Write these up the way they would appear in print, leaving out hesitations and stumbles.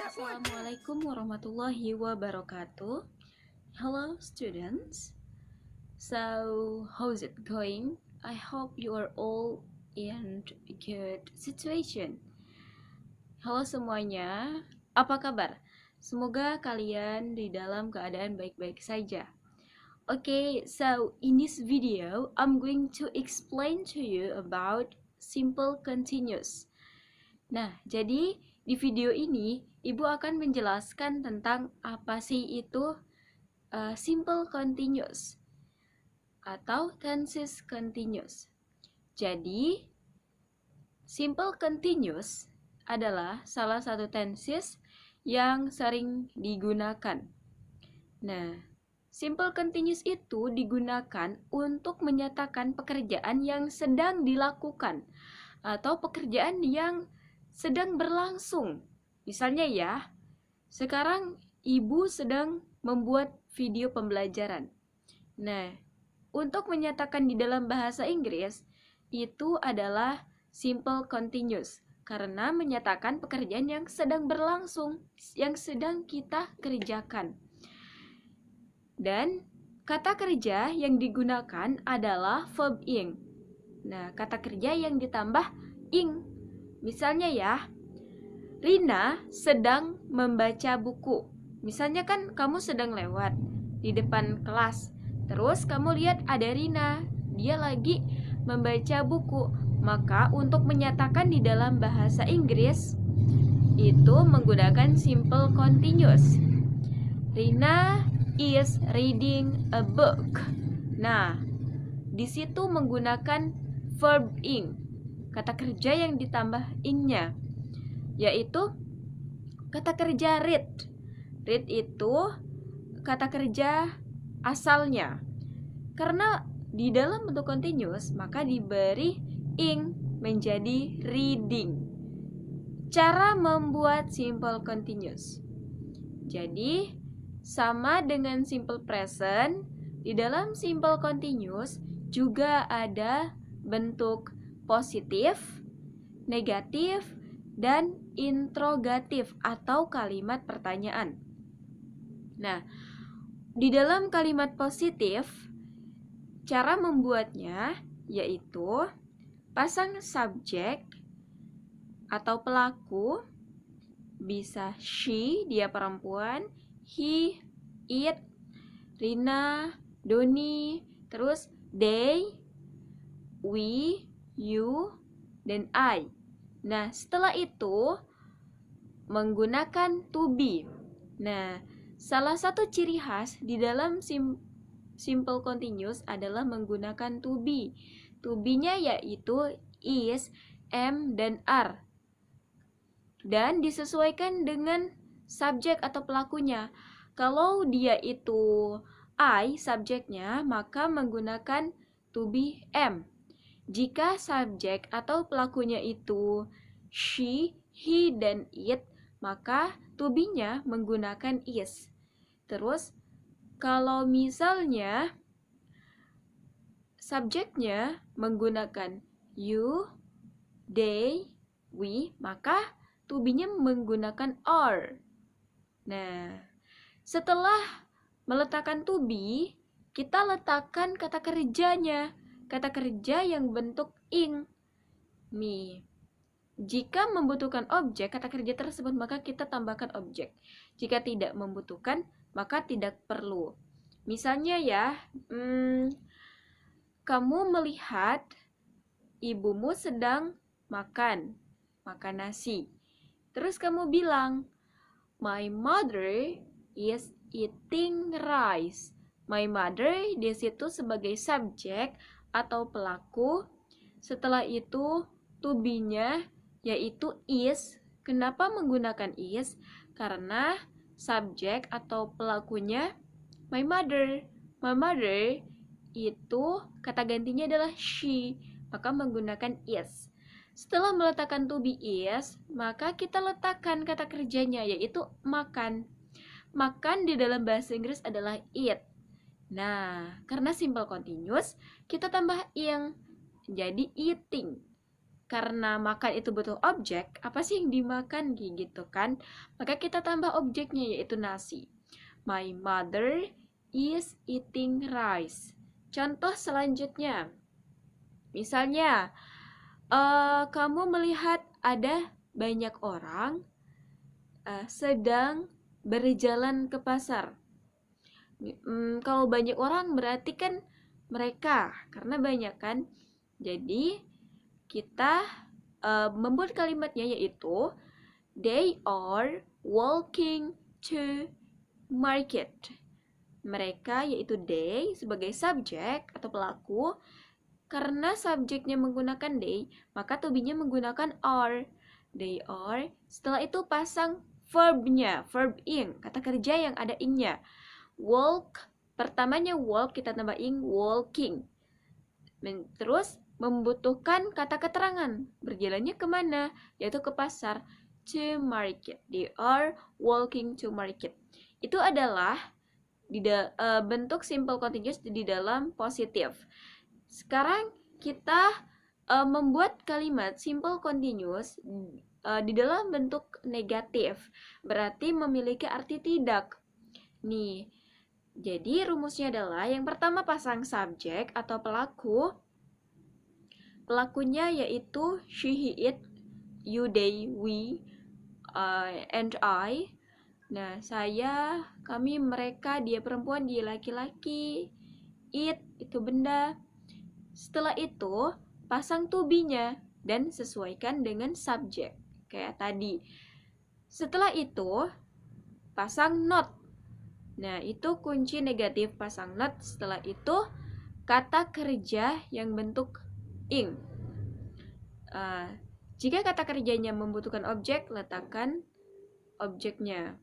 Assalamualaikum warahmatullahi wabarakatuh. Hello students. So, how's it going? I hope you are all in good situation. Halo semuanya, apa kabar? Semoga kalian di dalam keadaan baik-baik saja. Okay, so in this video, I'm going to explain to you about simple continuous. Nah, jadi di video ini Ibu akan menjelaskan tentang apa sih itu simple continuous atau tenses continuous. Jadi, simple continuous adalah salah satu tenses yang sering digunakan. Nah, simple continuous itu digunakan untuk menyatakan pekerjaan yang sedang dilakukan atau pekerjaan yang sedang berlangsung. Misalnya ya, sekarang Ibu sedang membuat video pembelajaran. Nah, untuk menyatakan di dalam bahasa Inggris, itu adalah simple continuous. Karena menyatakan pekerjaan yang sedang berlangsung, yang sedang kita kerjakan. Dan kata kerja yang digunakan adalah verb ing. Nah, kata kerja yang ditambah ing. Misalnya ya, Rina sedang membaca buku. Misalnya kan kamu sedang lewat di depan kelas. Terus kamu lihat ada Rina, dia lagi membaca buku. Maka untuk menyatakan di dalam bahasa Inggris itu menggunakan simple continuous. Rina is reading a book. Nah, di situ menggunakan verb ing. Kata kerja yang ditambah ing-nya, yaitu kata kerja read. Read itu kata kerja asalnya. Karena di dalam bentuk continuous, maka diberi ing menjadi reading. Cara membuat simple continuous. Jadi, sama dengan simple present, di dalam simple continuous juga ada bentuk positif, negatif, dan interrogatif atau kalimat pertanyaan. Nah, di dalam kalimat positif, cara membuatnya yaitu pasang subjek atau pelaku, bisa she, dia perempuan, he, it, Rina, Doni, terus they, we, you, dan I. Nah, setelah itu menggunakan to be. Nah, salah satu ciri khas di dalam simple continuous adalah menggunakan to be. To be-nya yaitu is, am, dan are. Dan disesuaikan dengan subjek atau pelakunya. Kalau dia itu I, subjeknya, maka menggunakan to be am. Jika subjek atau pelakunya itu she, he, dan it, maka to be-nya menggunakan is. Terus, kalau misalnya subjeknya menggunakan you, they, we, maka to be-nya menggunakan are. Nah, setelah meletakkan to be, kita letakkan kata kerjanya. Kata kerja yang bentuk ing. Nih, jika membutuhkan objek kata kerja tersebut, maka kita tambahkan objek. Jika tidak membutuhkan, maka tidak perlu. Misalnya ya, kamu melihat ibumu sedang makan nasi. Terus kamu bilang, my mother is eating rice. My mother di situ sebagai subjek atau pelaku. Setelah itu to be-nya yaitu is. Kenapa menggunakan is? Karena subjek atau pelakunya my mother. My mother itu kata gantinya adalah she, maka menggunakan is. Setelah meletakkan to be is, maka kita letakkan kata kerjanya yaitu makan. Makan di dalam bahasa Inggris adalah eat. Nah, karena simple continuous, kita tambah ing, jadi eating. karena makan itu butuh objek, apa sih yang dimakan gitu kan? Maka kita tambah objeknya yaitu nasi. My mother is eating rice. Contoh selanjutnya, misalnya kamu melihat ada banyak orang sedang berjalan ke pasar. Kalau banyak orang berarti kan mereka, karena banyak kan. Jadi kita membuat kalimatnya yaitu they are walking to market. Mereka yaitu they sebagai subjek atau pelaku. Karena subjeknya menggunakan they, maka to be-nya menggunakan are. They are. Setelah itu pasang verbnya, verb ing, kata kerja yang ada ing-nya. Walk, pertamanya walk, kita tambah ing, walking. Terus membutuhkan kata keterangan, berjalannya kemana, yaitu ke pasar, to market. They are walking to market. Itu adalah bentuk simple continuous di dalam positif. Sekarang kita membuat kalimat simple continuous di dalam bentuk negatif, berarti memiliki arti tidak. Nih, jadi rumusnya adalah yang pertama pasang subjek atau pelaku. Pelakunya yaitu she, he, it, you, they, we, and I. Nah, saya, kami, mereka, dia perempuan, dia laki-laki, it, itu benda. Setelah itu, pasang to be-nya dan sesuaikan dengan subjek, kayak tadi. Setelah itu, pasang not. Nah, itu kunci negatif, pasang not. Setelah itu, kata kerja yang bentuk ing. Jika kata kerjanya membutuhkan objek, letakkan objeknya.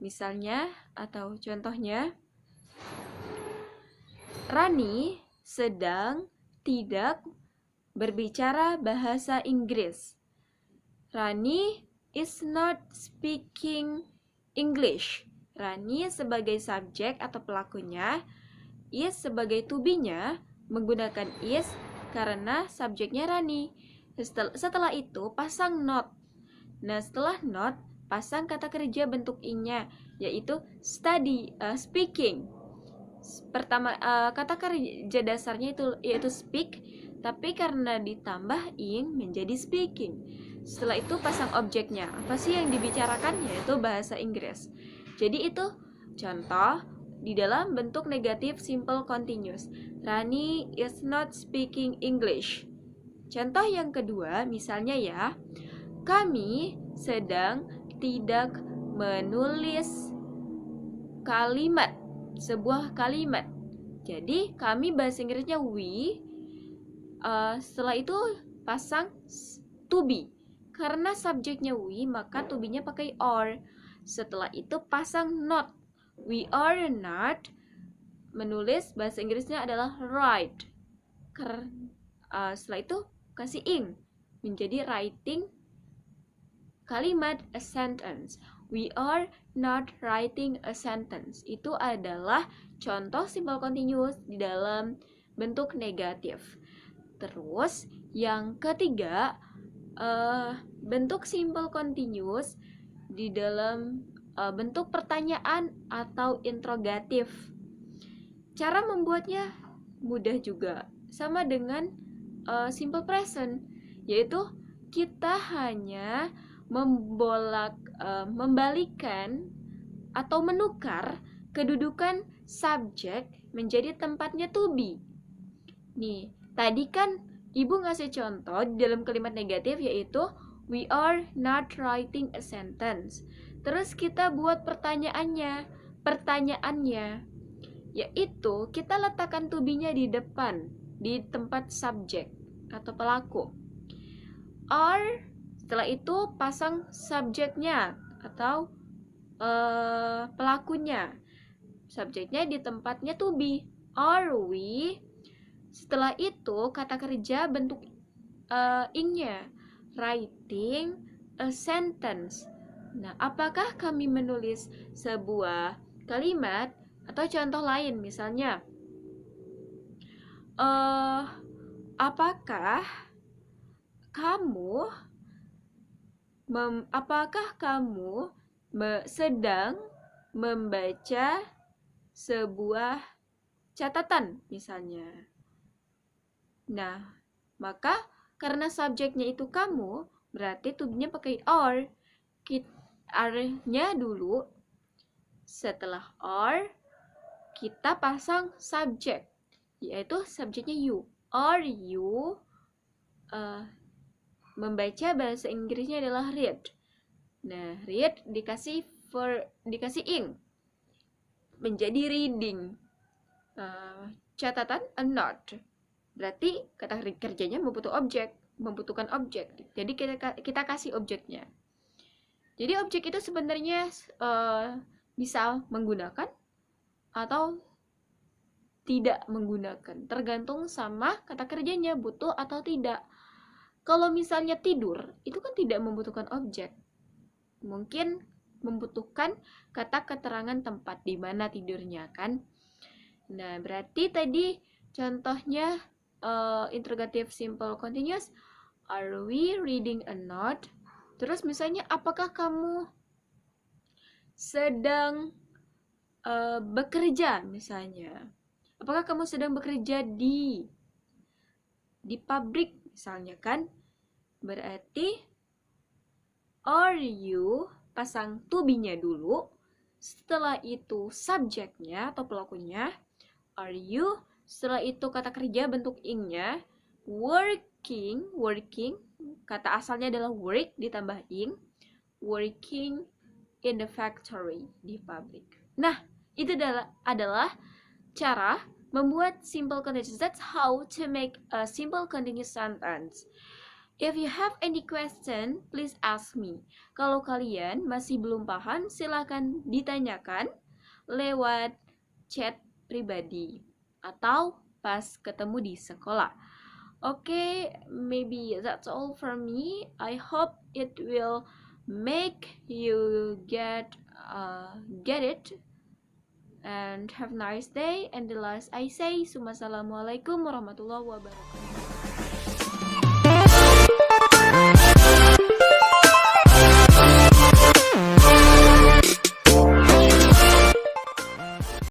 Misalnya atau contohnya, Rani sedang tidak berbicara bahasa Inggris. Rani is not speaking English. Rani sebagai subjek atau pelakunya, is sebagai to be-nya menggunakan is karena subjeknya Rani. Setelah itu pasang not. Nah, setelah not pasang kata kerja bentuk ing-nya yaitu speaking. Pertama kata kerja dasarnya itu yaitu speak, tapi karena ditambah ing menjadi speaking. Setelah itu pasang objeknya. Apa sih yang dibicarakan? Yaitu bahasa Inggris. Jadi itu contoh di dalam bentuk negatif simple continuous. Rani is not speaking English. Contoh yang kedua, misalnya ya, kami sedang tidak menulis kalimat, sebuah kalimat. Jadi kami bahasa Inggrisnya we. Setelah itu pasang to be. Karena subjeknya we, maka to be-nya pakai are. Setelah itu pasang not. We are not menulis, bahasa Inggrisnya adalah write. Setelah itu kasih ing, menjadi writing kalimat a sentence. We are not writing a sentence. Itu adalah contoh simple continuous di dalam bentuk negatif. Terus yang ketiga, bentuk simple continuous di dalam bentuk pertanyaan atau interrogatif. Cara membuatnya mudah juga, sama dengan simple present, yaitu kita hanya membalikkan atau menukar kedudukan subjek menjadi tempatnya to be. Nih, tadi kan Ibu ngasih contoh di dalam kalimat negatif yaitu we are not writing a sentence. Terus kita buat pertanyaannya yaitu kita letakkan to be-nya di depan, di tempat subjek atau pelaku. Are, setelah itu pasang subjeknya atau pelakunya. Subjeknya di tempatnya to be. Are we? Setelah itu kata kerja bentuk ing-nya, writing a sentence. Nah, apakah kami menulis sebuah kalimat atau contoh lain, misalnya apakah apakah kamu sedang membaca sebuah catatan misalnya. Nah, maka karena subjeknya itu kamu, berarti to-be-nya pakai are. Are-nya dulu, setelah are kita pasang subjek, yaitu subjeknya you. Are you membaca, bahasa Inggrisnya adalah read. Nah, read dikasih ing, menjadi reading. Catatan a note, berarti kata kerjanya membutuhkan objek. Jadi kita kasih objeknya. Jadi objek itu sebenarnya bisa menggunakan atau tidak menggunakan, tergantung sama kata kerjanya butuh atau tidak. Kalau misalnya tidur, itu kan tidak membutuhkan objek. Mungkin membutuhkan kata keterangan tempat di mana tidurnya kan. Nah, berarti tadi contohnya interrogative simple continuous, are we reading a note? Terus misalnya, apakah kamu sedang bekerja misalnya? Apakah kamu sedang bekerja di pabrik misalnya kan? Berarti are you pasang to be-nya dulu, setelah itu subjeknya atau pelakunya, are you, setelah itu kata kerja bentuk ing-nya, working, kata asalnya adalah work ditambah ing, working in the factory, di pabrik. Nah, itu adalah cara membuat simple continuous. That's how to make a simple continuous sentence. If you have any question, please ask me. Kalau kalian masih belum paham, silakan ditanyakan lewat chat pribadi atau pas ketemu di sekolah. Okay, maybe that's all from me. I hope it will make you get it. And have a nice day. And the last I say, Assalamualaikum warahmatullahi wabarakatuh.